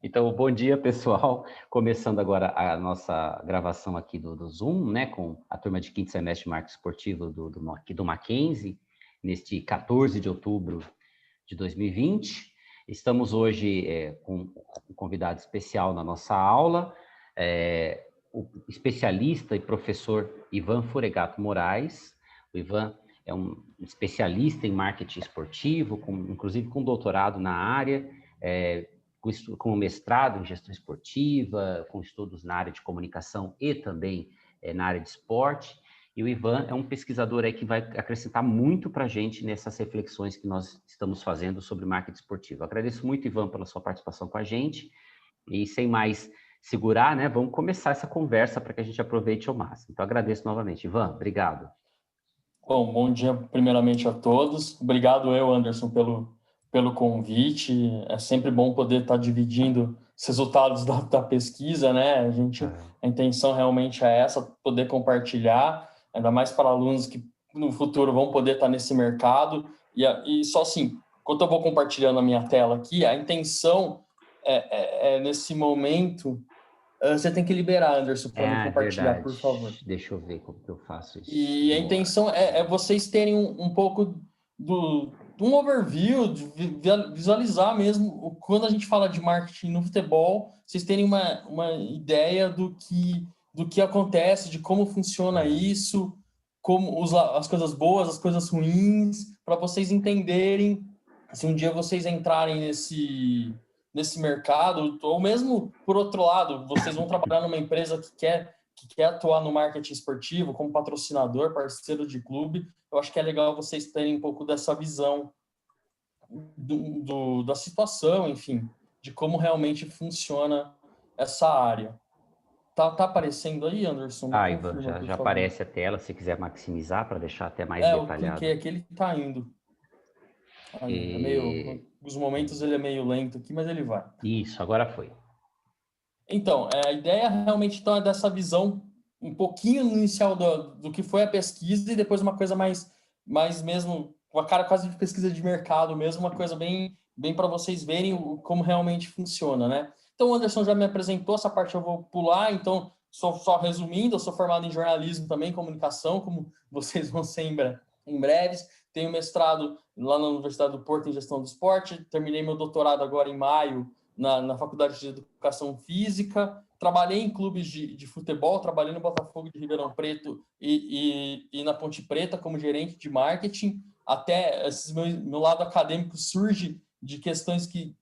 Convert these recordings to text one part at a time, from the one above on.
Então, bom dia, pessoal. Começando agora a nossa gravação aqui do Zoom, né, com a turma de quinto semestre de marketing esportivo do Mackenzie, neste 14 de outubro de 2020. Estamos hoje com um convidado especial na nossa aula, o especialista e professor Ivan Furegato Moraes. O Ivan é um especialista em marketing esportivo, inclusive com doutorado na área, com mestrado em gestão esportiva, com estudos na área de comunicação e também na área de esporte. E o Ivan é um pesquisador aí que vai acrescentar muito para a gente nessas reflexões que nós estamos fazendo sobre marketing esportivo. Agradeço muito, Ivan, pela sua participação com a gente. E sem mais segurar, né, vamos começar essa conversa para que a gente aproveite ao máximo. Então, agradeço novamente. Ivan, obrigado. Bom dia primeiramente a todos. Obrigado Anderson, pelo convite. É sempre bom poder estar dividindo os resultados da pesquisa, né? A intenção realmente é essa, poder compartilhar, ainda mais para alunos que no futuro vão poder estar nesse mercado. E só assim, enquanto eu vou compartilhando a minha tela aqui, a intenção é nesse momento... Você tem que liberar, Anderson, para me compartilhar, Verdade. por favor. Deixa eu ver como que eu faço isso. E a intenção é vocês terem um pouco de um overview, de visualizar mesmo, quando a gente fala de marketing no futebol, vocês terem uma ideia do que acontece, de como funciona isso, como as coisas boas, as coisas ruins, para vocês entenderem, se um dia vocês entrarem nesse mercado, ou mesmo, por outro lado, vocês vão trabalhar numa empresa que quer atuar no marketing esportivo como patrocinador, parceiro de clube, eu acho que é legal vocês terem um pouco dessa visão da situação, enfim, de como realmente funciona essa área. Tá aparecendo aí, Anderson? Me Ivan, confirma, por já favor. aparece a tela, se quiser maximizar para deixar até mais Eu detalhado. cliquei aqui, ele tá indo. Os momentos ele é meio lento aqui, mas ele vai. Isso, agora foi. Então, a ideia realmente então, é dessa visão um pouquinho inicial do que foi a pesquisa e depois uma coisa mais mesmo, uma cara quase de pesquisa de mercado mesmo, uma coisa bem para vocês verem como realmente funciona, né? Então, o Anderson já me apresentou, essa parte eu vou pular, então, só resumindo, eu sou formado em jornalismo também, comunicação, como vocês vão ser em breves, tenho mestrado lá na Universidade do Porto em gestão do esporte, terminei meu doutorado agora em maio, na Faculdade de Educação Física, trabalhei em clubes de futebol, trabalhei no Botafogo de Ribeirão Preto e na Ponte Preta como gerente de marketing, até meu lado acadêmico surge de questões que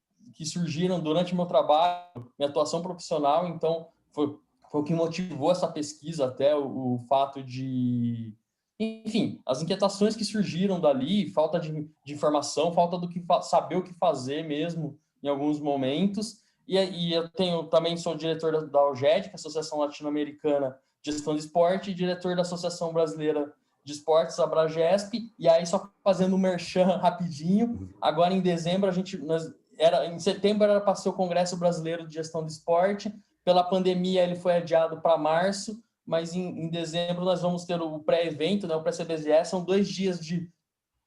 surgiram durante meu trabalho, minha atuação profissional, então foi o que motivou essa pesquisa, até o fato de... Enfim, as inquietações que surgiram dali, falta de informação, falta saber o que fazer mesmo, em alguns momentos, e eu também sou diretor da ALGED, que é a Associação Latino-Americana de Gestão de Esporte, e diretor da Associação Brasileira de Esportes, a Abragesp, e aí só fazendo um merchan rapidinho, agora em dezembro, em setembro era para ser o Congresso Brasileiro de Gestão de Esporte, pela pandemia ele foi adiado para março, mas em dezembro nós vamos ter o pré-evento, né, o pré-CBGS, são 2 dias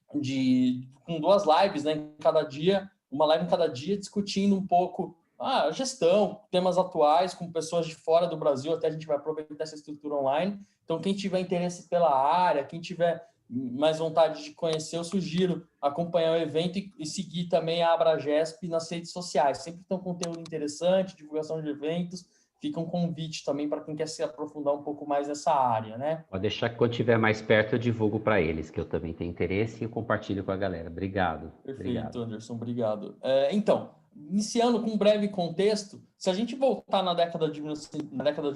com 2 lives, né, em cada dia, uma live em cada dia, discutindo um pouco a gestão, temas atuais, com pessoas de fora do Brasil, até a gente vai aproveitar essa estrutura online. Então, quem tiver interesse pela área, quem tiver mais vontade de conhecer, eu sugiro acompanhar o evento e seguir também a Abragesp nas redes sociais. Sempre tem um conteúdo interessante, divulgação de eventos, fica um convite também para quem quer se aprofundar um pouco mais nessa área, né? Pode deixar que quando estiver mais perto eu divulgo para eles, que eu também tenho interesse e eu compartilho com a galera. Obrigado. Perfeito, Anderson, obrigado. Então, iniciando com um breve contexto, se a gente voltar na década de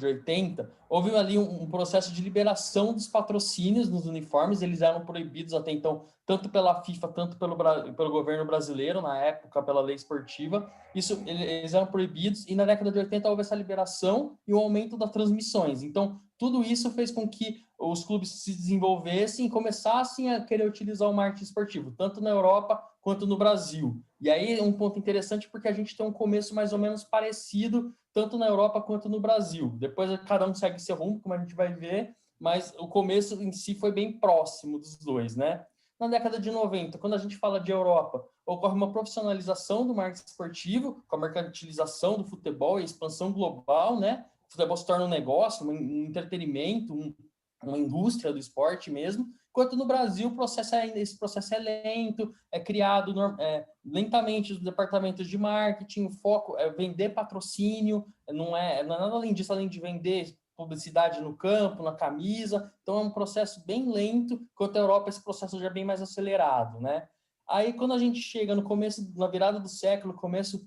80, houve ali um processo de liberação dos patrocínios nos uniformes, eles eram proibidos até então, tanto pela FIFA, tanto pelo governo brasileiro, na época, pela lei esportiva, eles eram proibidos, e na década de 80 houve essa liberação e o aumento das transmissões. Então, tudo isso fez com que os clubes se desenvolvessem e começassem a querer utilizar o marketing esportivo, tanto na Europa quanto no Brasil. E aí um ponto interessante porque a gente tem um começo mais ou menos parecido, tanto na Europa quanto no Brasil. Depois cada um segue seu rumo, como a gente vai ver, mas o começo em si foi bem próximo dos dois, né? na década de 90, quando a gente fala de Europa, ocorre uma profissionalização do marketing esportivo, com a mercantilização do futebol e a expansão global, né? O futebol se torna um negócio, um entretenimento, uma indústria do esporte mesmo, enquanto no Brasil esse processo é lento, é criado lentamente os departamentos de marketing, o foco é vender patrocínio, não é nada além disso, além de vender publicidade no campo, na camisa, então é um processo bem lento, enquanto a Europa esse processo já é bem mais acelerado, né? Aí quando a gente chega no começo, na virada do século, começo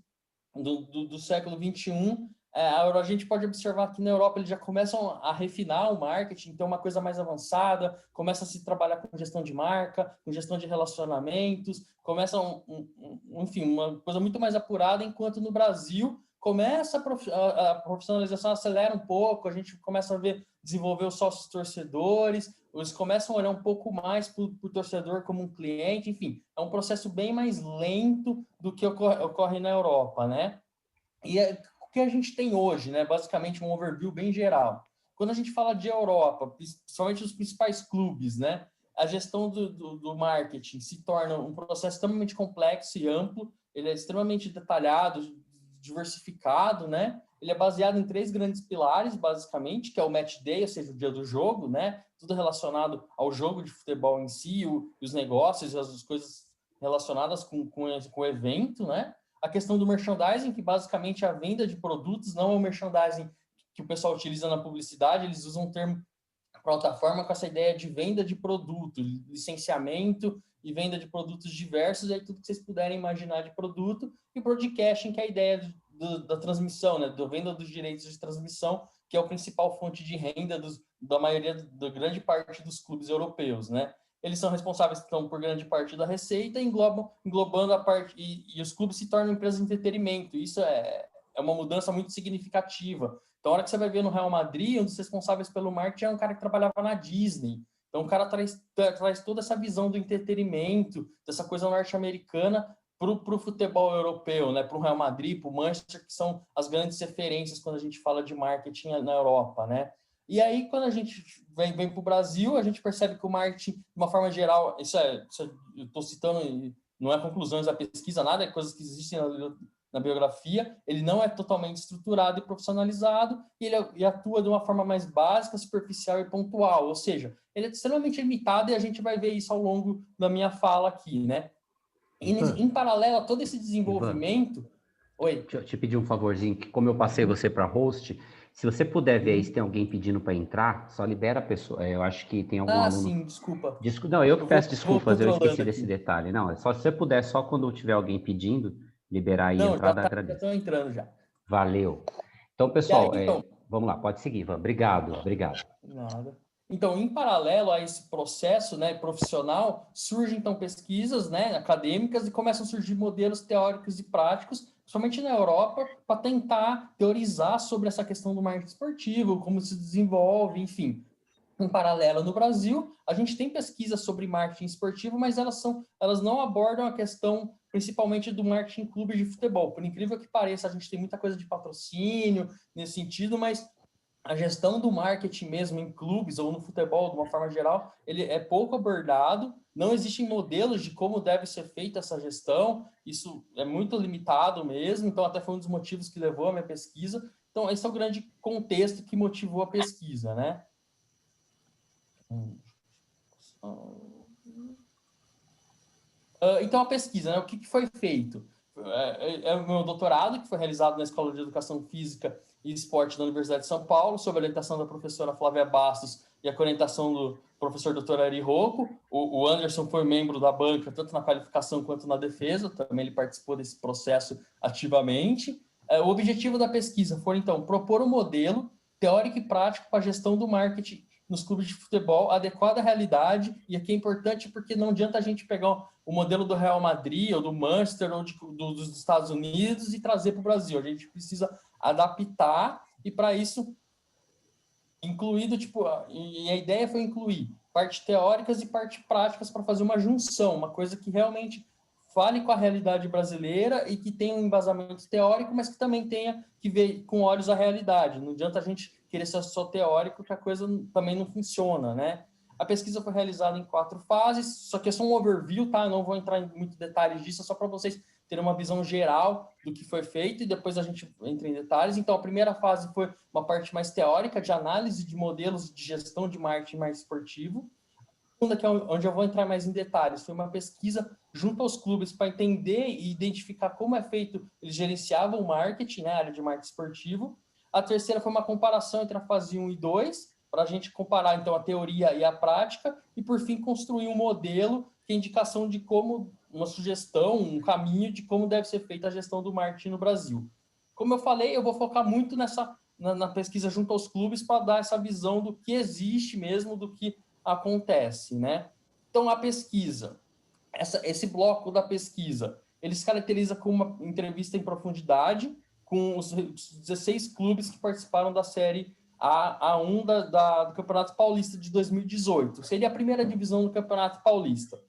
do século XXI, a gente pode observar que na Europa eles já começam a refinar o marketing, então uma coisa mais avançada, começa a se trabalhar com gestão de marca, com gestão de relacionamentos, começa, enfim, uma coisa muito mais apurada, enquanto no Brasil começa a profissionalização acelera um pouco, a gente começa a desenvolver os sócios torcedores, eles começam a olhar um pouco mais para o torcedor como um cliente, enfim, é um processo bem mais lento do que ocorre na Europa, né? E o que a gente tem hoje, né? Basicamente um overview bem geral. Quando a gente fala de Europa, principalmente os principais clubes, né? A gestão do marketing se torna um processo extremamente complexo e amplo, ele é extremamente detalhado, diversificado, né? Ele é baseado em 3 grandes pilares, basicamente, que é o match day, ou seja, o dia do jogo, né? Tudo relacionado ao jogo de futebol em si, os negócios, as coisas relacionadas com o evento, né? A questão do merchandising, que basicamente é a venda de produtos, não é o merchandising que o pessoal utiliza na publicidade, eles usam um termo plataforma com essa ideia de venda de produto, licenciamento e venda de produtos diversos, aí tudo que vocês puderem imaginar de produto, e broadcasting, que é a ideia da transmissão, né, da venda dos direitos de transmissão, que é a principal fonte de renda da maioria, da grande parte dos clubes europeus, né? Eles são responsáveis, então, por grande parte da receita, englobando a parte, e os clubes se tornam empresas de entretenimento. Isso é uma mudança muito significativa. Então, a hora que você vai ver no Real Madrid, um dos responsáveis pelo marketing é um cara que trabalhava na Disney. Então, o cara traz toda essa visão do entretenimento, dessa coisa norte-americana para o futebol europeu, né? Para o Real Madrid, para o Manchester, que são as grandes referências quando a gente fala de marketing na Europa, né? E aí, quando a gente vem para o Brasil, a gente percebe que o marketing, de uma forma geral, eu estou citando, não é conclusões da pesquisa, nada, é coisas que existem na biografia, ele não é totalmente estruturado e profissionalizado, e ele atua de uma forma mais básica, superficial e pontual, ou seja, ele é extremamente limitado e a gente vai ver isso ao longo da minha fala aqui, né? Em paralelo a todo esse desenvolvimento... Ivan, Oi? deixa eu te pedir um favorzinho, que como eu passei você para host, se você puder ver aí se tem alguém pedindo para entrar, só libera a pessoa. Eu acho que tem algum aluno... Sim, desculpa. Não, eu que peço Vou desculpas, eu esqueci controlando desse aqui. detalhe. Não, é só se você puder, só quando tiver alguém pedindo, liberar aí a Não, entrada, já agradeço. estão entrando já. Valeu. Então, E aí, pessoal, então, vamos lá, pode seguir, Ivan. Obrigado, obrigado. nada. Então, em paralelo a esse processo, né, profissional, surgem então pesquisas, né, acadêmicas e começam a surgir modelos teóricos e práticos, principalmente na Europa, para tentar teorizar sobre essa questão do marketing esportivo, como se desenvolve, enfim. Em paralelo, no Brasil, a gente tem pesquisas sobre marketing esportivo, mas elas não abordam a questão principalmente do marketing clube de futebol. Por incrível que pareça, a gente tem muita coisa de patrocínio nesse sentido, mas a gestão do marketing mesmo em clubes ou no futebol, de uma forma geral, ele é pouco abordado, não existem modelos de como deve ser feita essa gestão, isso é muito limitado mesmo, então até foi um dos motivos que levou a minha pesquisa. Então, esse é o grande contexto que motivou a pesquisa, né? Então, a pesquisa, né? O que foi feito? É o meu doutorado, que foi realizado na Escola de Educação Física e Esporte da Universidade de São Paulo, sob a orientação da professora Flávia Bastos e a orientação do professor Dr. Ari Rocco. O Anderson foi membro da banca, tanto na qualificação quanto na defesa, também ele participou desse processo ativamente. O objetivo da pesquisa foi, então, propor um modelo teórico e prático para a gestão do marketing nos clubes de futebol, adequado à realidade, e aqui é importante porque não adianta a gente pegar o modelo do Real Madrid, ou do Manchester, ou dos Estados Unidos e trazer para o Brasil. A gente precisa adaptar, e para isso, incluído, e a ideia foi incluir parte teóricas e parte práticas para fazer uma junção, uma coisa que realmente fale com a realidade brasileira e que tenha um embasamento teórico, mas que também tenha que ver com olhos a realidade. Não adianta a gente querer ser só teórico, que a coisa também não funciona, né? A pesquisa foi realizada em 4 fases, só que é só um overview, tá? Eu não vou entrar em muitos detalhes disso, é só para vocês terem uma visão geral do que foi feito e depois a gente entra em detalhes. Então, a primeira fase foi uma parte mais teórica, de análise de modelos de gestão de marketing mais esportivo. A segunda, que é onde eu vou entrar mais em detalhes, foi uma pesquisa junto aos clubes para entender e identificar como é feito, eles gerenciavam o marketing, né, a área de marketing esportivo. A terceira foi uma comparação entre a fase 1 e 2, para a gente comparar, então, a teoria e a prática, e, por fim, construir um modelo que é indicação de como, uma sugestão, um caminho de como deve ser feita a gestão do marketing no Brasil. Como eu falei, eu vou focar muito na pesquisa junto aos clubes para dar essa visão do que existe mesmo, do que acontece, né? Então, a pesquisa, esse bloco da pesquisa, ele se caracteriza com uma entrevista em profundidade com os 16 clubes que participaram da série A1 do Campeonato Paulista de 2018. Seria a primeira divisão do Campeonato Paulista.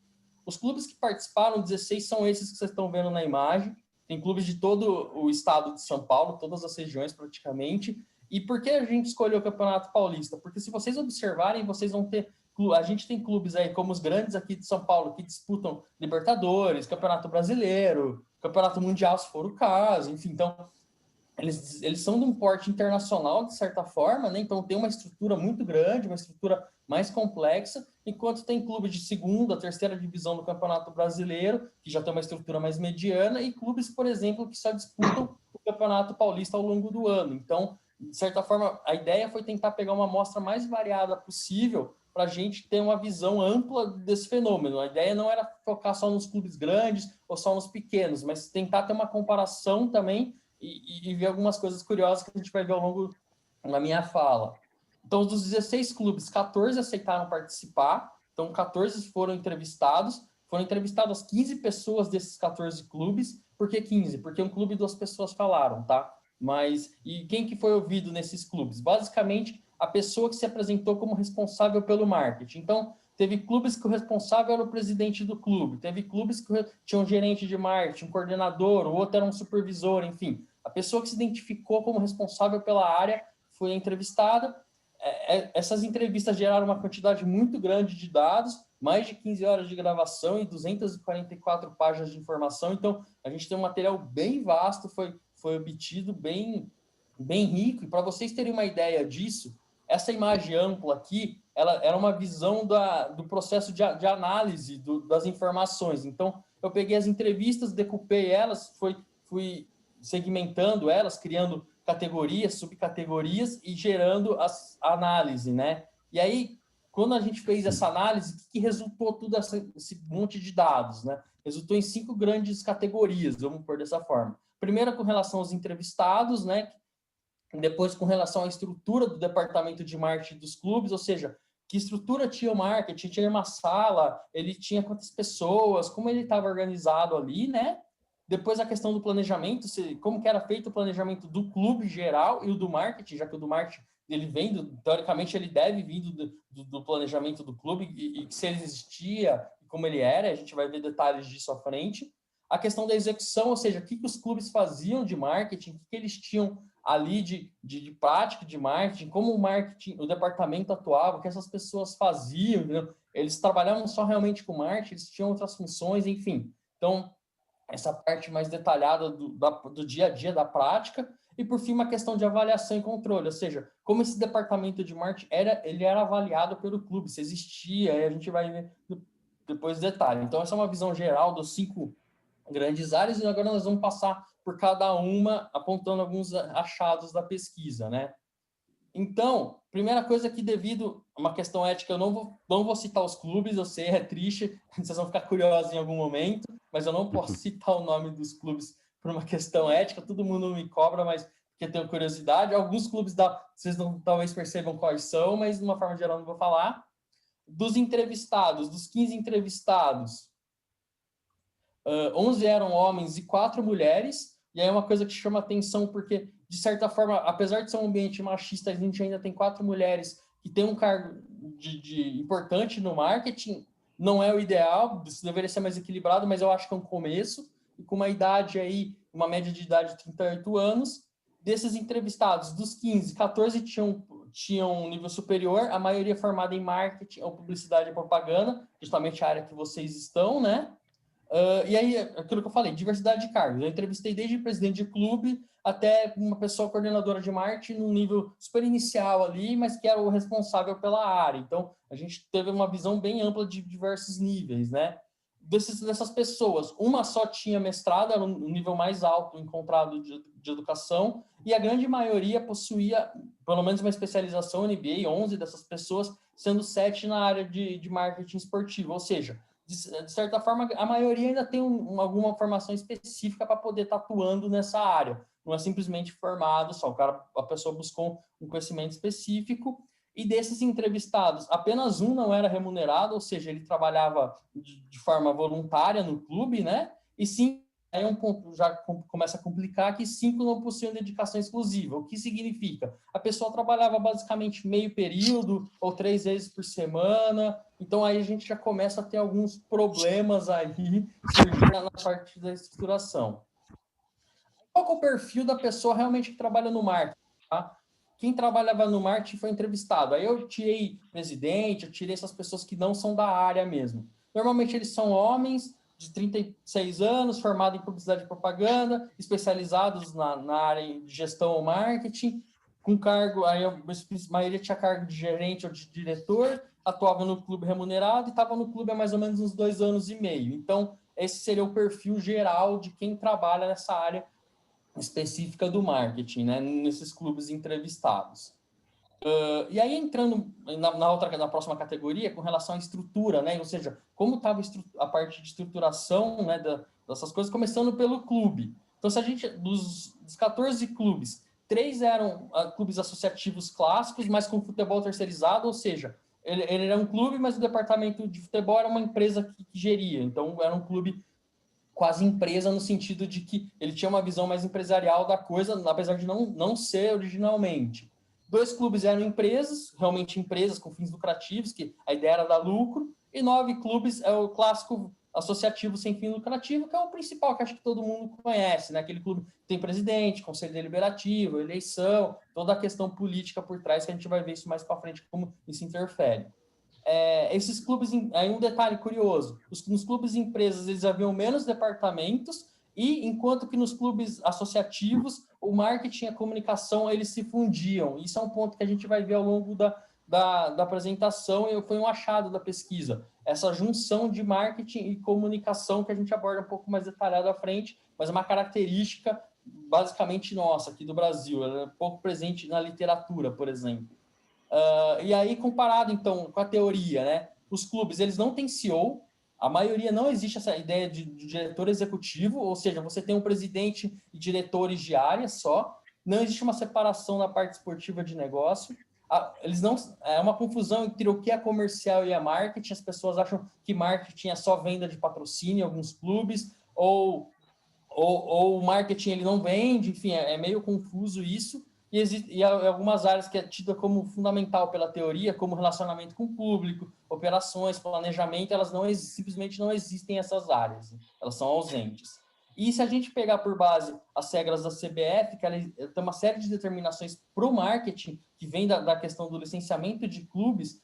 Os clubes que participaram, 16, são esses que vocês estão vendo na imagem. Tem clubes de todo o estado de São Paulo, todas as regiões praticamente. E por que a gente escolheu o Campeonato Paulista? Porque se vocês observarem, vocês vão ter... A gente tem clubes aí, como os grandes aqui de São Paulo, que disputam Libertadores, Campeonato Brasileiro, Campeonato Mundial, se for o caso. Enfim, então, eles são de um porte internacional, de certa forma, né? Então tem uma estrutura muito grande, uma estrutura mais complexa, enquanto tem clubes de segunda, terceira divisão do Campeonato Brasileiro, que já tem uma estrutura mais mediana, e clubes, por exemplo, que só disputam o Campeonato Paulista ao longo do ano. Então, de certa forma, a ideia foi tentar pegar uma amostra mais variada possível para a gente ter uma visão ampla desse fenômeno. A ideia não era focar só nos clubes grandes ou só nos pequenos, mas tentar ter uma comparação também e ver algumas coisas curiosas que a gente vai ver ao longo da minha fala. Então, dos 16 clubes, 14 aceitaram participar, então 14 foram entrevistadas 15 pessoas desses 14 clubes. Por que 15? Porque um clube 2 pessoas falaram, tá? Mas, e quem que foi ouvido nesses clubes? Basicamente, a pessoa que se apresentou como responsável pelo marketing. Então, teve clubes que o responsável era o presidente do clube, teve clubes que tinham um gerente de marketing, um coordenador, o outro era um supervisor, enfim. A pessoa que se identificou como responsável pela área foi entrevistada. Essas entrevistas geraram uma quantidade muito grande de dados, mais de 15 horas de gravação e 244 páginas de informação. Então, a gente tem um material bem vasto, foi obtido, bem rico. E para vocês terem uma ideia disso, essa imagem ampla aqui, ela era uma visão do processo de análise das informações. Então, eu peguei as entrevistas, decupei elas, fui segmentando elas, criando categorias, subcategorias e gerando a análise, né? E aí, quando a gente fez essa análise, o que resultou tudo esse monte de dados, né? Resultou em 5 grandes categorias, vamos pôr dessa forma. Primeira, com relação aos entrevistados, né? Depois, com relação à estrutura do departamento de marketing dos clubes, ou seja, que estrutura tinha o marketing, tinha uma sala, ele tinha quantas pessoas, como ele estava organizado ali, né? Depois a questão do planejamento, como que era feito o planejamento do clube geral e o do marketing, já que o do marketing, ele vem, teoricamente, ele deve vir do planejamento do clube e se ele existia, como ele era, a gente vai ver detalhes disso à frente. A questão da execução, ou seja, o que os clubes faziam de marketing, o que eles tinham ali de prática de marketing, como o marketing, o departamento atuava, o que essas pessoas faziam, entendeu? Eles trabalhavam só realmente com marketing, eles tinham outras funções, enfim. Então, essa parte mais detalhada do dia a dia, da prática, e por fim uma questão de avaliação e controle, ou seja, como esse departamento de marketing ele era avaliado pelo clube, se existia, e a gente vai ver depois detalhe. Então, essa é uma visão geral dos 5 grandes áreas, e agora nós vamos passar por cada uma, apontando alguns achados da pesquisa, né? Então, primeira coisa que, devido a uma questão ética, eu não vou citar os clubes, eu sei, é triste, vocês vão ficar curiosos em algum momento, mas eu não posso citar o nome dos clubes por uma questão ética, todo mundo me cobra, mas porque tenho curiosidade. Alguns clubes, vocês não, talvez percebam quais são, mas de uma forma geral não vou falar. Dos entrevistados, dos 15 entrevistados, 11 eram homens e 4 mulheres, e aí é uma coisa que chama atenção, porque, de certa forma, apesar de ser um ambiente machista, a gente ainda tem 4 mulheres que têm um cargo importante no marketing. Não é o ideal, isso deveria ser mais equilibrado, mas eu acho que é um começo, e com uma idade aí, uma média de idade de 38 anos. Desses entrevistados, dos 15, 14 tinham tinham um nível superior, a maioria formada em marketing ou publicidade e propaganda, justamente a área que vocês estão, né? E aí, aquilo que eu falei, diversidade de cargos. Eu entrevistei desde presidente de clube até uma pessoa coordenadora de marketing num nível super inicial ali, mas que era o responsável pela área. Então, a gente teve uma visão bem ampla de diversos níveis, né? Dessas pessoas, uma só tinha mestrado, era o nível mais alto encontrado de educação, e a grande maioria possuía pelo menos uma especialização MBA, 11 dessas pessoas, sendo 7 na área de marketing esportivo, ou seja, de certa forma, a maioria ainda tem alguma formação específica para poder estar atuando nessa área. Não é simplesmente formado só, a pessoa buscou um conhecimento específico, e desses entrevistados, apenas um não era remunerado, ou seja, ele trabalhava de forma voluntária no clube, né? E 5, aí um ponto já começa a complicar, que 5 não possuíam dedicação exclusiva. O que significa? A pessoa trabalhava basicamente meio período ou 3 vezes por semana. Então, aí a gente já começa a ter alguns problemas aí surgindo na parte da estruturação. Qual é o perfil da pessoa realmente que trabalha no marketing? Tá? Quem trabalhava no marketing foi entrevistado. Aí eu tirei presidente, eu tirei essas pessoas que não são da área mesmo. Normalmente eles são homens de 36 anos, formados em publicidade e propaganda, especializados na área de gestão ou marketing, com cargo, aí a maioria tinha cargo de gerente ou de diretor, atuava no clube remunerado e estava no clube há mais ou menos uns 2 anos e meio. Então, esse seria o perfil geral de quem trabalha nessa área específica do marketing, né, nesses clubes entrevistados. E aí, entrando na próxima categoria, com relação à estrutura, né, ou seja, como estava a parte de estruturação, né, dessas coisas, começando pelo clube. Então, se a gente, dos 14 clubes, 3 eram clubes associativos clássicos, mas com futebol terceirizado, ou seja, ele era um clube, mas o departamento de futebol era uma empresa que geria, então era um clube quase empresa no sentido de que ele tinha uma visão mais empresarial da coisa, apesar de não ser originalmente. 2 clubes eram empresas, realmente empresas com fins lucrativos, que a ideia era dar lucro, e 9 clubes é o clássico associativo sem fim lucrativo, que é o principal que acho que todo mundo conhece, né? Aquele clube que tem presidente, conselho deliberativo, eleição, toda a questão política por trás, que a gente vai ver isso mais para frente, como isso interfere. Esses clubes, aí um detalhe curioso, nos clubes empresas eles haviam menos departamentos, e enquanto que nos clubes associativos o marketing e a comunicação eles se fundiam. Isso é um ponto que a gente vai ver ao longo da apresentação, e foi um achado da pesquisa, essa junção de marketing e comunicação que a gente aborda um pouco mais detalhado à frente, mas é uma característica basicamente nossa aqui do Brasil, ela é pouco presente na literatura, por exemplo. E aí, comparado, então, com a teoria, né? Os clubes, eles não têm CEO, a maioria não existe essa ideia de diretor executivo, ou seja, você tem um presidente e diretores de área só, não existe uma separação na parte esportiva de negócio, eles não, é uma confusão entre o que é comercial e é marketing, as pessoas acham que marketing é só venda de patrocínio em alguns clubes, ou o marketing ele não vende, enfim, é meio confuso isso, e algumas áreas que é tida como fundamental pela teoria, como relacionamento com o público, operações, planejamento, elas simplesmente não existem essas áreas, elas são ausentes. E se a gente pegar por base as regras da CBF, que ela tem uma série de determinações para o marketing, que vem da questão do licenciamento de clubes,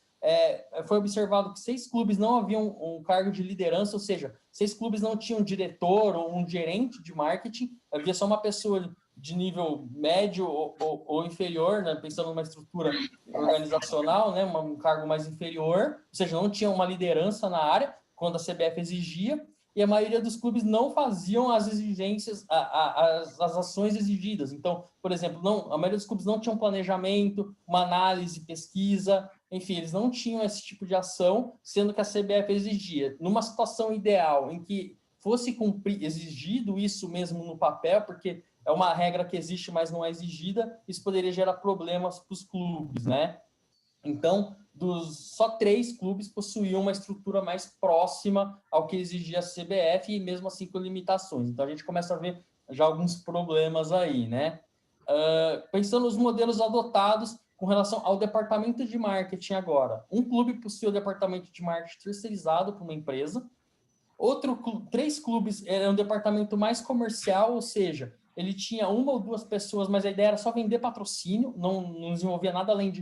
foi observado que 6 clubes não haviam um cargo de liderança, ou seja, 6 clubes não tinham um diretor ou um gerente de marketing, havia só uma pessoa de nível médio ou inferior, né, pensando numa estrutura organizacional, né, um cargo mais inferior, ou seja, não tinha uma liderança na área, quando a CBF exigia, e a maioria dos clubes não faziam as exigências, as ações exigidas. Então, por exemplo, a maioria dos clubes não tinha um planejamento, uma análise, pesquisa, enfim, eles não tinham esse tipo de ação, sendo que a CBF exigia. Numa situação ideal em que fosse exigido isso mesmo no papel, porque é uma regra que existe, mas não é exigida, isso poderia gerar problemas para os clubes, né? Então, só 3 clubes possuíam uma estrutura mais próxima ao que exigia a CBF, e mesmo assim com limitações. Então, a gente começa a ver já alguns problemas aí, né? Pensando nos modelos adotados com relação ao departamento de marketing agora. Um clube possui o departamento de marketing terceirizado por uma empresa. 3 clubes eram um departamento mais comercial, ou seja, ele tinha uma ou duas pessoas, mas a ideia era só vender patrocínio, não desenvolvia nada além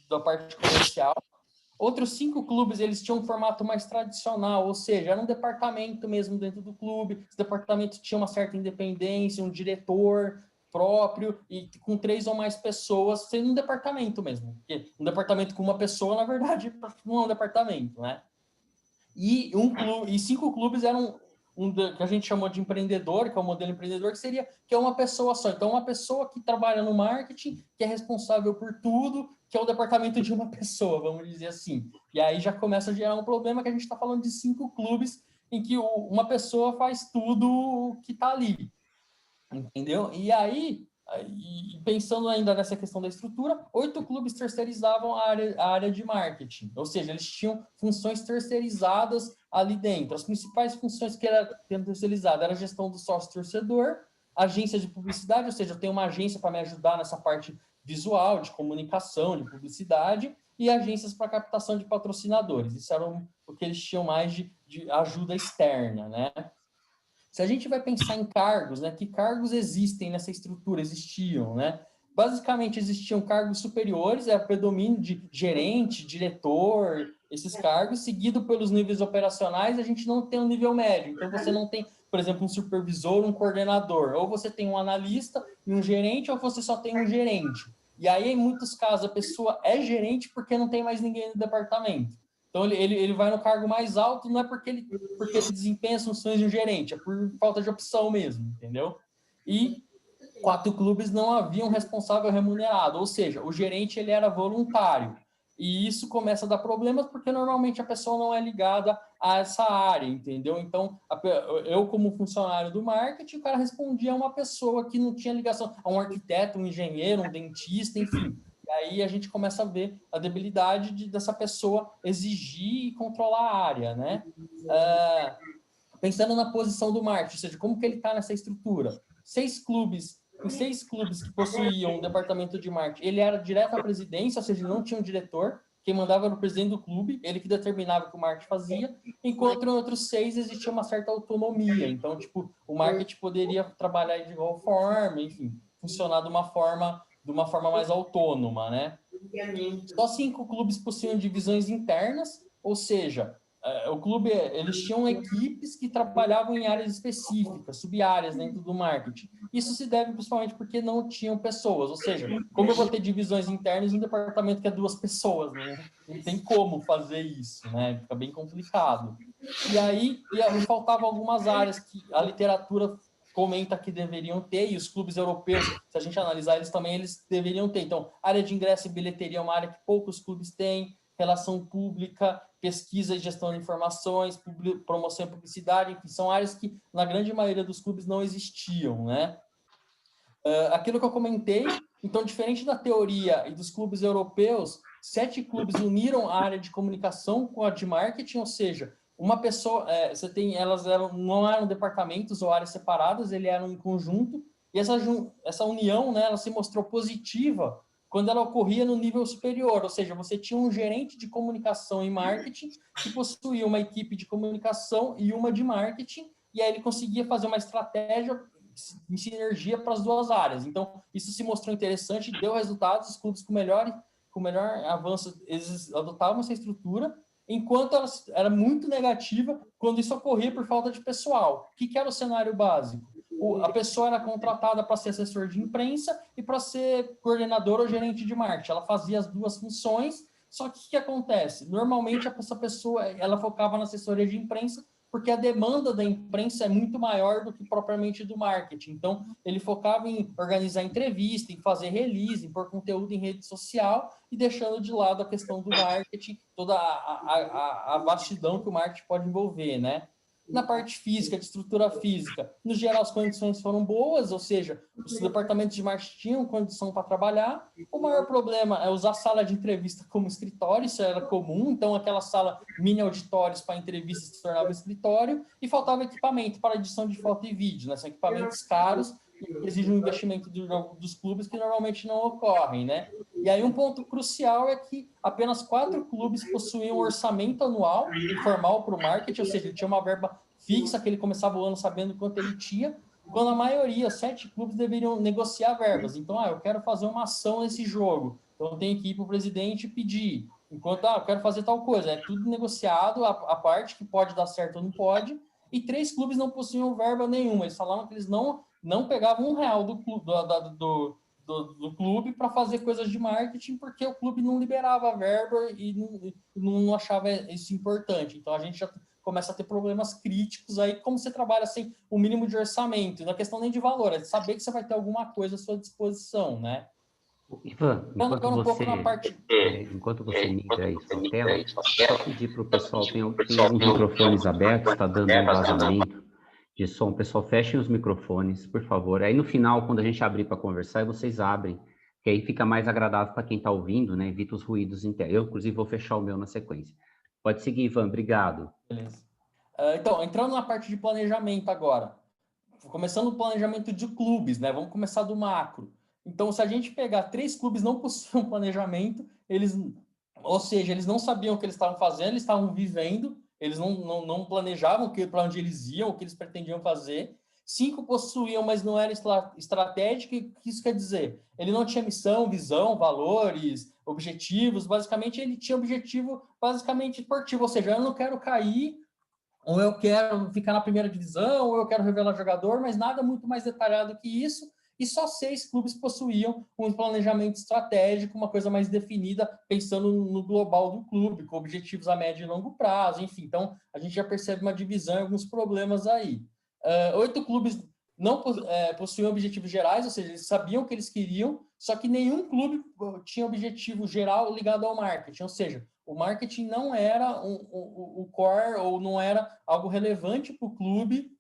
da parte comercial. Outros 5 clubes, eles tinham um formato mais tradicional, ou seja, era um departamento mesmo dentro do clube, esse departamento tinha uma certa independência, um diretor próprio, e com 3 ou mais pessoas, sendo um departamento mesmo. Porque um departamento com uma pessoa, na verdade, não é um departamento, né? E 5 clubes eram que a gente chamou de empreendedor, que é o modelo empreendedor, que é uma pessoa só. Então, uma pessoa que trabalha no marketing, que é responsável por tudo, que é o departamento de uma pessoa, vamos dizer assim. E aí já começa a gerar um problema que a gente está falando de 5 clubes em que uma pessoa faz tudo que está ali. Entendeu? E aí, pensando ainda nessa questão da estrutura, 8 clubes terceirizavam a área de marketing, ou seja, eles tinham funções terceirizadas ali dentro. As principais funções que eram terceirizadas era a gestão do sócio-torcedor, agência de publicidade, ou seja, eu tenho uma agência para me ajudar nessa parte visual, de comunicação, de publicidade, e agências para captação de patrocinadores. Isso era o que eles tinham mais de ajuda externa, né? Se a gente vai pensar em cargos, né, que cargos existem nessa estrutura, existiam, né? Basicamente existiam cargos superiores, era predomínio de gerente, diretor, esses cargos, seguido pelos níveis operacionais, a gente não tem um nível médio. Então você não tem, por exemplo, um supervisor, um coordenador, ou você tem um analista e um gerente, ou você só tem um gerente. E aí, em muitos casos, a pessoa é gerente porque não tem mais ninguém no departamento. Então, ele vai no cargo mais alto, não é porque ele desempenha as funções de um gerente, é por falta de opção mesmo, entendeu? E 4 clubes não haviam responsável remunerado, ou seja, o gerente ele era voluntário. E isso começa a dar problemas porque normalmente a pessoa não é ligada a essa área, entendeu? Então, eu como funcionário do marketing, o cara respondia a uma pessoa que não tinha ligação, a um arquiteto, um engenheiro, um dentista, enfim. E aí a gente começa a ver a debilidade dessa pessoa exigir e controlar a área, né? Pensando na posição do marketing, ou seja, como que ele está nessa estrutura. 6 clubes que possuíam um departamento de marketing, ele era direto à presidência, ou seja, não tinha um diretor, quem mandava era o presidente do clube, ele que determinava o que o marketing fazia, enquanto em outros 6 existia uma certa autonomia. Então, tipo, o marketing poderia trabalhar de igual forma, enfim, funcionar de uma forma mais autônoma, né? Só 5 clubes possuíam divisões internas, ou seja, o clube, eles tinham equipes que trabalhavam em áreas específicas, sub-áreas dentro do marketing. Isso se deve principalmente porque não tinham pessoas, ou seja, como eu vou ter divisões internas em um departamento que é 2 pessoas, não tem como fazer isso, né? Fica bem complicado. E aí faltavam algumas áreas que a literatura comenta que deveriam ter, e os clubes europeus, se a gente analisar eles também, eles deveriam ter. Então, área de ingresso e bilheteria é uma área que poucos clubes têm, relação pública, pesquisa e gestão de informações, promoção e publicidade, enfim, são áreas que, na grande maioria dos clubes, não existiam, né? Aquilo que eu comentei, então, diferente da teoria e dos clubes europeus, 7 clubes uniram a área de comunicação com a de marketing, ou seja, uma pessoa, elas não eram departamentos ou áreas separadas, eles eram em conjunto, e essa união, né, ela se mostrou positiva quando ela ocorria no nível superior, ou seja, você tinha um gerente de comunicação e marketing que possuía uma equipe de comunicação e uma de marketing, e aí ele conseguia fazer uma estratégia em sinergia para as 2 áreas. Então, isso se mostrou interessante, deu resultados, os clubes com melhor avanço, eles adotavam essa estrutura, enquanto ela era muito negativa quando isso ocorria por falta de pessoal. O que era o cenário básico? A pessoa era contratada para ser assessor de imprensa e para ser coordenador ou gerente de marketing. Ela fazia as 2 funções, só que o que acontece? Normalmente, essa pessoa ela focava na assessoria de imprensa porque a demanda da imprensa é muito maior do que propriamente do marketing. Então, ele focava em organizar entrevista, em fazer release, em pôr conteúdo em rede social e deixando de lado a questão do marketing, toda a vastidão que o marketing pode envolver, né? Na parte física, de estrutura física, no geral as condições foram boas, ou seja, os departamentos de marketing tinham condição para trabalhar. O maior problema é usar a sala de entrevista como escritório, isso era comum, então aquela sala mini auditórios para entrevistas se tornava um escritório, e faltava equipamento para edição de foto e vídeo, né? São equipamentos caros e exigem um investimento dos clubes que normalmente não ocorrem, né? E aí um ponto crucial é que apenas 4 clubes possuíam um orçamento anual informal para o marketing, ou seja, ele tinha uma verba fixa que ele começava o ano sabendo quanto ele tinha, quando a maioria, 7 clubes, deveriam negociar verbas. Então, eu quero fazer uma ação nesse jogo, então eu tenho que ir para o presidente e pedir. Enquanto, eu quero fazer tal coisa. É tudo negociado, a parte que pode dar certo ou não pode, e 3 clubes não possuíam verba nenhuma. Eles falavam que eles não pegavam R$ 1 do clube, do clube para fazer coisas de marketing, porque o clube não liberava a verba e não achava isso importante. Então, a gente já começa a ter problemas críticos aí, como você trabalha sem o mínimo de orçamento. Não é questão nem de valor, é de saber que você vai ter alguma coisa à sua disposição, né? Ivan, Entrando agora um pouco na parte... enquanto você migra aí sua tela, só pedir para o pessoal, tem alguns microfones abertos, está dando um vazamento de som. Pessoal, fechem os microfones, por favor. Aí no final, quando a gente abrir para conversar, vocês abrem, que aí fica mais agradável para quem está ouvindo, né? Evita os ruídos internos. Eu, inclusive, vou fechar o meu na sequência. Pode seguir, Ivan, obrigado. Beleza. Então, entrando na parte de planejamento agora. Começando o planejamento de clubes, né? Vamos começar do macro. Então, se a gente pegar 3 clubes não possuíam planejamento, ou seja, eles não sabiam o que eles estavam fazendo, eles estavam vivendo, eles não planejavam para onde eles iam, o que eles pretendiam fazer. 5 possuíam, mas não era estratégico. O que isso quer dizer? Ele não tinha missão, visão, valores, objetivos. Basicamente, ele tinha objetivo basicamente esportivo, ou seja, eu não quero cair, ou eu quero ficar na primeira divisão, ou eu quero revelar jogador, mas nada muito mais detalhado que isso. E só 6 clubes possuíam um planejamento estratégico, uma coisa mais definida, pensando no global do clube, com objetivos a médio e longo prazo, enfim. Então, a gente já percebe uma divisão e alguns problemas aí. 8 clubes não possuíam objetivos gerais, ou seja, eles sabiam o que eles queriam, só que nenhum clube tinha objetivo geral ligado ao marketing, ou seja, o marketing não era o core ou não era algo relevante para o clube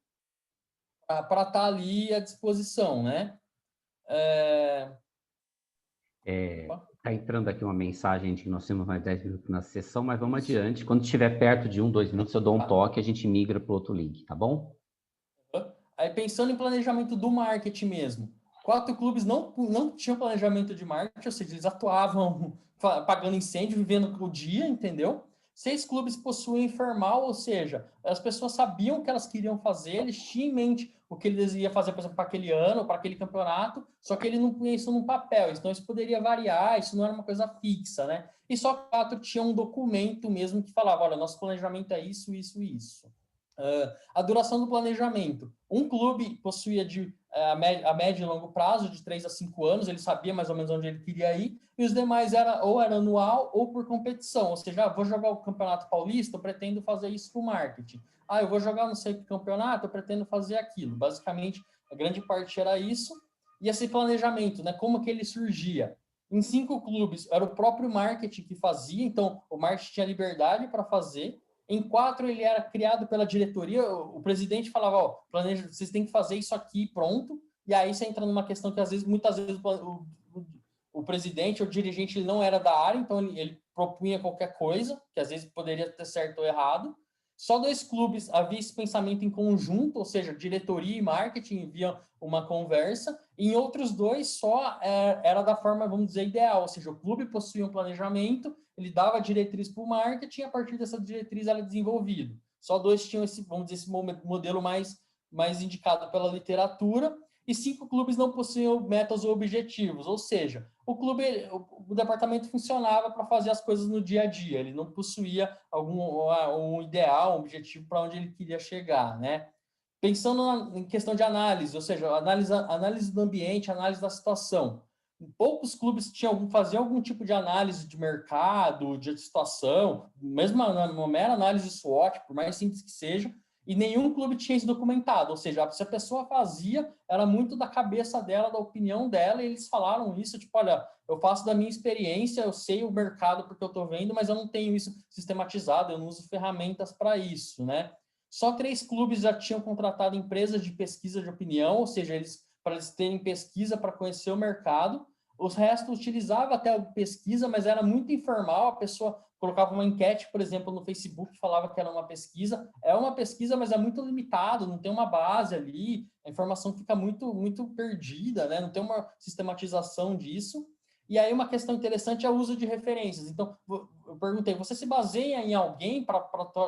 para estar ali à disposição, né? Está entrando aqui uma mensagem de que nós temos mais 10 minutos na sessão, mas vamos adiante. Quando estiver perto de 1, 2 minutos, eu dou um toque e a gente migra para o outro link, tá bom? Aí, pensando em planejamento do marketing mesmo, 4 clubes não tinham planejamento de marketing, ou seja, eles atuavam pagando incêndio, vivendo o dia, entendeu? 6 clubes possuem informal, ou seja, as pessoas sabiam o que elas queriam fazer, eles tinham em mente o que eles iam fazer, por exemplo, para aquele ano, para aquele campeonato, só que ele não punha isso num papel, então isso poderia variar, isso não era uma coisa fixa, né? E só 4 tinham um documento mesmo que falava, olha, nosso planejamento é isso, isso e isso. A duração do planejamento. Um clube possuía a médio e longo prazo, de 3 a 5 anos, ele sabia mais ou menos onde ele queria ir, e os demais era anual ou por competição, ou seja, vou jogar o Campeonato Paulista, eu pretendo fazer isso com marketing. Eu vou jogar não sei que campeonato, eu pretendo fazer aquilo. Basicamente, a grande parte era isso. E esse planejamento, né, como que ele surgia? Em 5 clubes, era o próprio marketing que fazia, então o marketing tinha liberdade para fazer. Em 4, ele era criado pela diretoria, o presidente falava, vocês têm que fazer isso aqui, pronto. E aí você entra numa questão que, muitas vezes, o presidente ou o dirigente ele não era da área, então ele propunha qualquer coisa, que às vezes poderia ter certo ou errado. Só 2 clubes havia esse pensamento em conjunto, ou seja, diretoria e marketing haviam uma conversa. Em outros 2, só era da forma, vamos dizer, ideal, ou seja, o clube possuía um planejamento, ele dava diretriz para o marketing, e a partir dessa diretriz era desenvolvido. Só 2 tinham esse, vamos dizer, esse modelo mais indicado pela literatura, e 5 clubes não possuíam metas ou objetivos, ou seja, o departamento funcionava para fazer as coisas no dia a dia, ele não possuía um ideal, um objetivo para onde ele queria chegar, né? Pensando em questão de análise, ou seja, análise do ambiente, análise da situação. Poucos clubes faziam algum tipo de análise de mercado, de situação, mesmo uma mera análise SWOT, por mais simples que seja, e nenhum clube tinha isso documentado, ou seja, se a pessoa fazia, era muito da cabeça dela, da opinião dela, e eles falaram isso, tipo, olha, eu faço da minha experiência, eu sei o mercado porque eu estou vendo, mas eu não tenho isso sistematizado, eu não uso ferramentas para isso, né? Só 3 clubes já tinham contratado empresas de pesquisa de opinião, ou seja, para eles terem pesquisa para conhecer o mercado. Os restos utilizavam até a pesquisa, mas era muito informal, a pessoa colocava uma enquete, por exemplo, no Facebook, falava que era uma pesquisa. É uma pesquisa, mas é muito limitado, não tem uma base ali, a informação fica muito, muito perdida, né? Não tem uma sistematização disso. E aí uma questão interessante é o uso de referências. Então, eu perguntei, você se baseia em alguém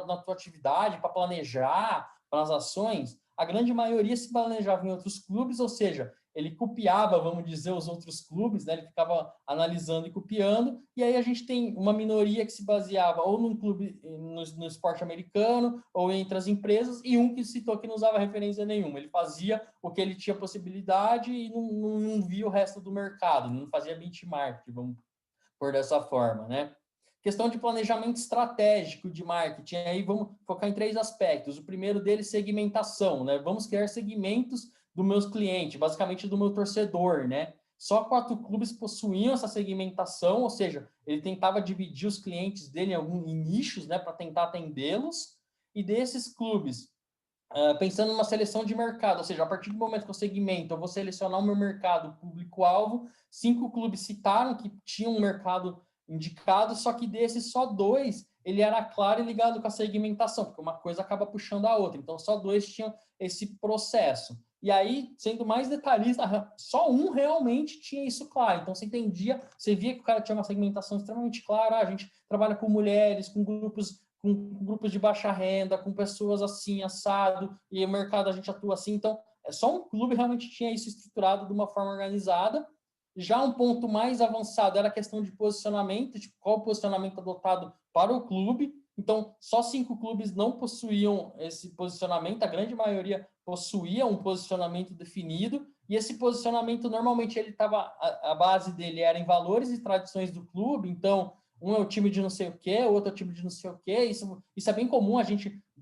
na tua atividade, para planejar, para as ações? a grande maioria se planejava em outros clubes, ou seja, ele copiava, vamos dizer, os outros clubes, né? Ele ficava analisando e copiando, e aí a gente tem uma minoria que se baseava ou num clube no esporte americano, ou entre as empresas, e um que citou que não usava referência nenhuma. Ele fazia o que ele tinha possibilidade e não via o resto do mercado, não fazia benchmark, vamos por dessa forma, né? Questão de planejamento estratégico de marketing, aí vamos focar em 3 aspectos. O primeiro deles, segmentação, né? Vamos criar segmentos dos meus clientes, basicamente do meu torcedor, né? Só 4 clubes possuíam essa segmentação, ou seja, ele tentava dividir os clientes dele em nichos, né, para tentar atendê-los. E desses clubes, pensando numa seleção de mercado, ou seja, a partir do momento que eu segmento, eu vou selecionar o meu mercado público-alvo, 5 clubes citaram que tinham um mercado indicado, só que desses só 2 ele era claro e ligado com a segmentação, porque uma coisa acaba puxando a outra, então só 2 tinham esse processo. E aí, sendo mais detalhista, só um realmente tinha isso claro. Então, você entendia, você via que o cara tinha uma segmentação extremamente clara. A gente trabalha com mulheres, com grupos de baixa renda, com pessoas assim, assado, e o mercado a gente atua assim. Então, só um clube realmente tinha isso estruturado de uma forma organizada. Já um ponto mais avançado era a questão de posicionamento, tipo, qual o posicionamento adotado para o clube. Então, só 5 clubes não possuíam esse posicionamento, a grande maioria possuía um posicionamento definido, e esse posicionamento, normalmente, ele estava, a base dele era em valores e tradições do clube, então, um é o time de não sei o quê, o outro é o time de não sei o quê, isso é bem comum,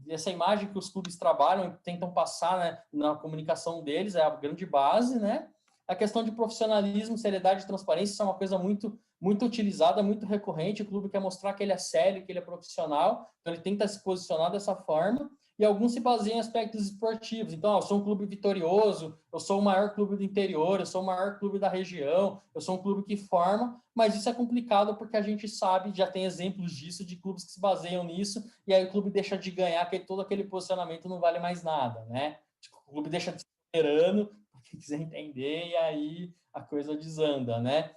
essa imagem que os clubes trabalham e tentam passar, né, na comunicação deles, é a grande base, né? A questão de profissionalismo, seriedade e transparência, isso é uma coisa muito, muito utilizada, muito recorrente. O clube quer mostrar que ele é sério, que ele é profissional, então ele tenta se posicionar dessa forma. E alguns se baseiam em aspectos esportivos. Então, eu sou um clube vitorioso, eu sou o maior clube do interior, eu sou o maior clube da região, eu sou um clube que forma, mas isso é complicado porque a gente sabe, já tem exemplos disso, de clubes que se baseiam nisso, e aí o clube deixa de ganhar, porque todo aquele posicionamento não vale mais nada, né? Tipo, o clube deixa de ser soberano, quem quiser entender, e aí a coisa desanda, né?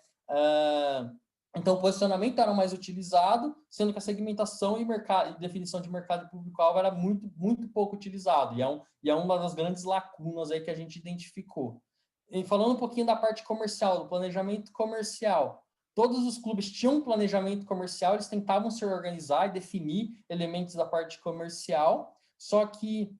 Então, o posicionamento era mais utilizado, sendo que a segmentação e definição de mercado público-alvo era muito, muito pouco utilizado, e é uma das grandes lacunas aí que a gente identificou. E falando um pouquinho da parte comercial, do planejamento comercial, todos os clubes tinham um planejamento comercial, eles tentavam se organizar e definir elementos da parte comercial, só que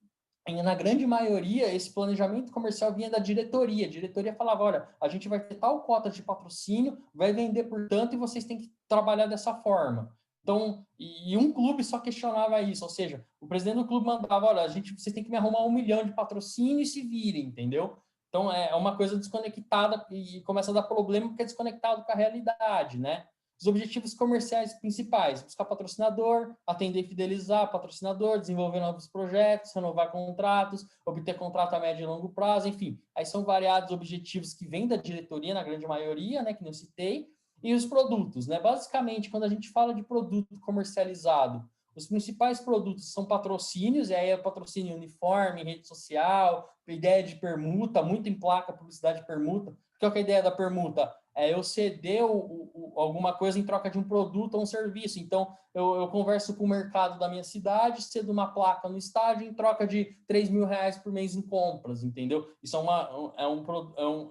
na grande maioria, esse planejamento comercial vinha da diretoria. A diretoria falava, olha, a gente vai ter tal cota de patrocínio, vai vender por tanto e vocês têm que trabalhar dessa forma. Então, e um clube só questionava isso, ou seja, o presidente do clube mandava, olha, vocês têm que me arrumar 1 milhão de patrocínio e se virem, entendeu? Então, é uma coisa desconectada e começa a dar problema porque é desconectado com a realidade, né? Os objetivos comerciais principais: buscar patrocinador, atender e fidelizar patrocinador, desenvolver novos projetos, renovar contratos, obter contrato a médio e longo prazo, enfim. Aí são variados objetivos que vêm da diretoria, na grande maioria, né, que eu citei, e os produtos, né? Basicamente, quando a gente fala de produto comercializado, os principais produtos são patrocínios, e aí é patrocínio uniforme, rede social, ideia de permuta, muito em placa, publicidade de permuta. Qual que é a ideia da permuta? É eu ceder alguma coisa em troca de um produto ou um serviço. Então, eu converso com o mercado da minha cidade, cedo uma placa no estádio em troca de R$ 3.000 por mês em compras, entendeu? Isso é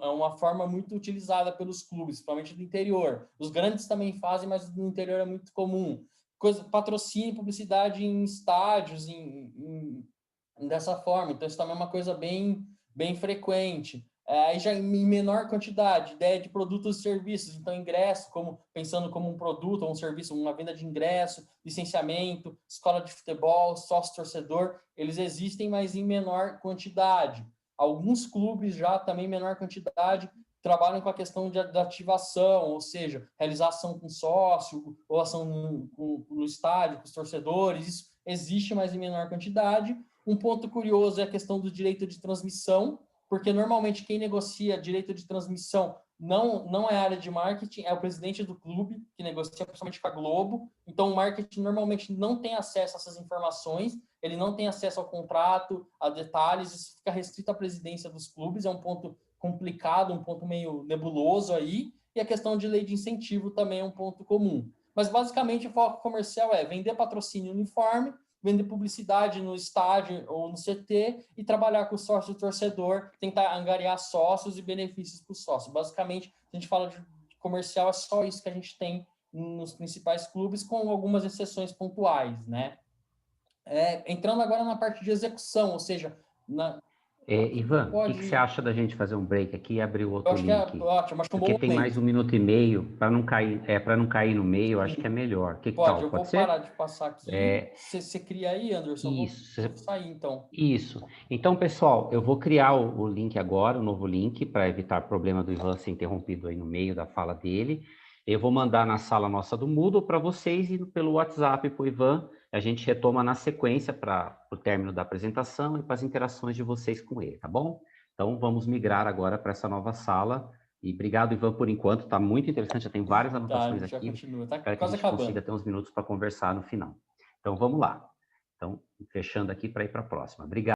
uma forma muito utilizada pelos clubes, principalmente do interior. Os grandes também fazem, mas no interior é muito comum. Patrocínio, publicidade em estádios, dessa forma. Então, isso também é uma coisa bem, bem frequente. Aí já em menor quantidade, ideia de produtos e serviços, então ingresso, pensando como um produto ou um serviço, uma venda de ingresso, licenciamento, escola de futebol, sócio-torcedor, eles existem, mas em menor quantidade. Alguns clubes já também em menor quantidade trabalham com a questão da ativação, ou seja, realizar ação com sócio, ou ação no estádio, com os torcedores, isso existe, mas em menor quantidade. Um ponto curioso é a questão do direito de transmissão, porque normalmente quem negocia direito de transmissão não é a área de marketing, é o presidente do clube, que negocia principalmente com a Globo. Então, o marketing normalmente não tem acesso a essas informações, ele não tem acesso ao contrato, a detalhes, isso fica restrito à presidência dos clubes, é um ponto complicado, um ponto meio nebuloso aí, e a questão de lei de incentivo também é um ponto comum. Mas, basicamente, o foco comercial é vender patrocínio uniforme, vender publicidade no estádio ou no CT e trabalhar com o sócio do torcedor, tentar angariar sócios e benefícios para o sócio. Basicamente, a gente fala de comercial, é só isso que a gente tem nos principais clubes, com algumas exceções pontuais, né? Entrando agora na parte de execução, ou seja, Ivan, o que você acha da gente fazer um break aqui e abrir o outro eu acho link? que é ótimo, acho que é um bom Porque tem mais 1 minuto e meio, para não cair no meio, eu acho que é melhor. Que pode, tal? eu vou Pode ser? parar de passar aqui. Você cria aí, Anderson? Isso. Eu vou sair, então. Isso. Então, pessoal, eu vou criar o link agora, o novo link, para evitar problema do Ivan ser interrompido aí no meio da fala dele. Eu vou mandar na sala nossa do Moodle para vocês e pelo WhatsApp para o Ivan. A gente retoma na sequência para o término da apresentação e para as interações de vocês com ele, tá bom? Então, vamos migrar agora para essa nova sala. E obrigado, Ivan, por enquanto. Está muito interessante, já tem várias anotações Já aqui. continua, tá Espero que a quase gente acabando. consiga ter uns minutos para conversar no final. Então, vamos lá. Então, fechando aqui para ir para a próxima. Obrigado.